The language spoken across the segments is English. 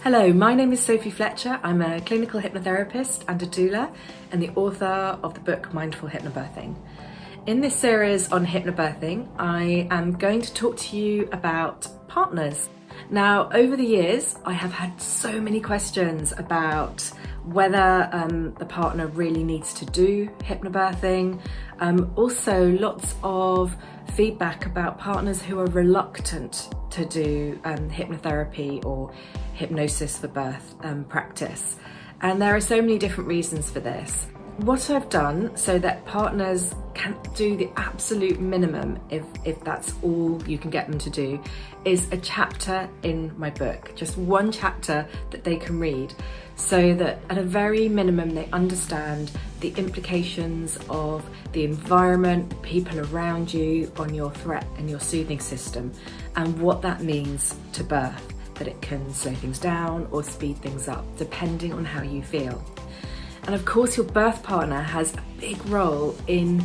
Hello, my name is Sophie Fletcher. I'm a clinical hypnotherapist and a doula and the author of the book Mindful Hypnobirthing. In this series on hypnobirthing, I am going to talk to you about partners. Now, over the years, I have had so many questions about whether the partner really needs to do hypnobirthing. Also, lots of feedback about partners who are reluctant to do hypnotherapy or hypnosis for birth practice. And there are so many different reasons for this. What I've done so that partners can do the absolute minimum, if that's all you can get them to do, is a chapter in my book, just one chapter that they can read, so that at a very minimum they understand the implications of the environment, people around you, on your threat and your soothing system, and what that means to birth, that it can slow things down or speed things up, depending on how you feel. And of course, your birth partner has a big role in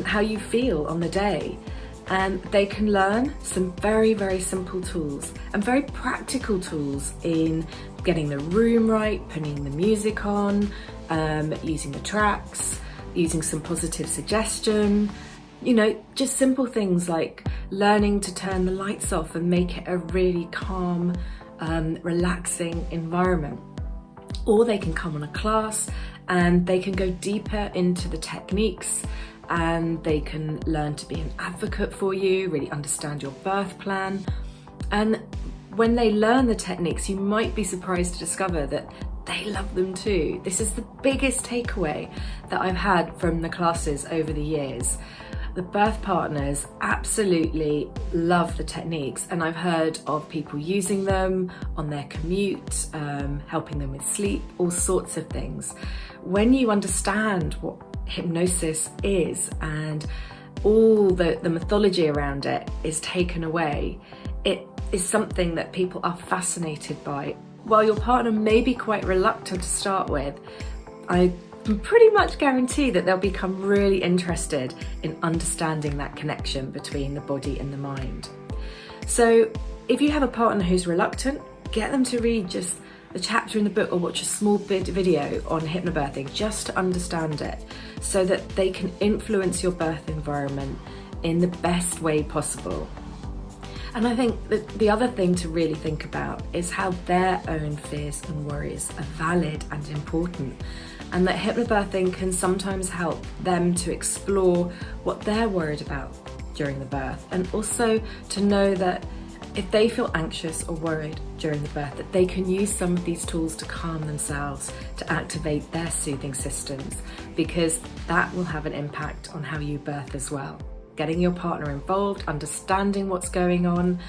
how you feel on the day. And they can learn some very, very simple tools and very practical tools in getting the room right, putting the music on, using the tracks, using some positive suggestion. You know, just simple things like learning to turn the lights off and make it a really calm, relaxing environment. Or they can come on a class and they can go deeper into the techniques, and they can learn to be an advocate for you, really understand your birth plan. And when they learn the techniques, you might be surprised to discover that they love them too. This is the biggest takeaway that I've had from the classes over the years. The birth partners absolutely love the techniques, and I've heard of people using them on their commute, helping them with sleep, all sorts of things. When you understand what hypnosis is and all the mythology around it is taken away, it is something that people are fascinated by. While your partner may be quite reluctant to start with, I can pretty much guarantee that they'll become really interested in understanding that connection between the body and the mind. So if you have a partner who's reluctant, get them to read just the chapter in the book or watch a small video on hypnobirthing just to understand it, so that they can influence your birth environment in the best way possible. And I think that the other thing to really think about is how their own fears and worries are valid and important, and that hypnobirthing can sometimes help them to explore what they're worried about during the birth, and also to know that if they feel anxious or worried during the birth, that they can use some of these tools to calm themselves, to activate their soothing systems, because that will have an impact on how you birth as well. Getting your partner involved, understanding what's going on,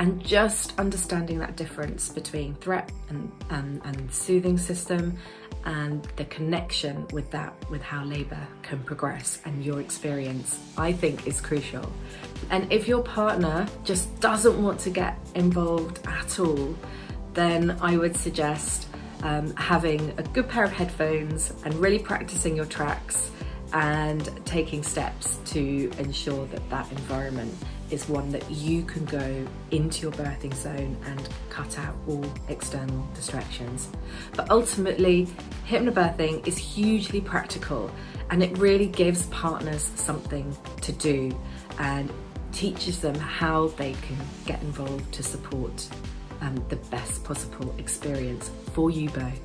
and just understanding that difference between threat and soothing system, and the connection with that, with how labour can progress and your experience, I think is crucial. And if your partner just doesn't want to get involved at all, then I would suggest having a good pair of headphones and really practicing your tracks and taking steps to ensure that that environment is one that you can go into your birthing zone and cut out all external distractions. But ultimately, hypnobirthing is hugely practical, and it really gives partners something to do and teaches them how they can get involved to support the best possible experience for you both.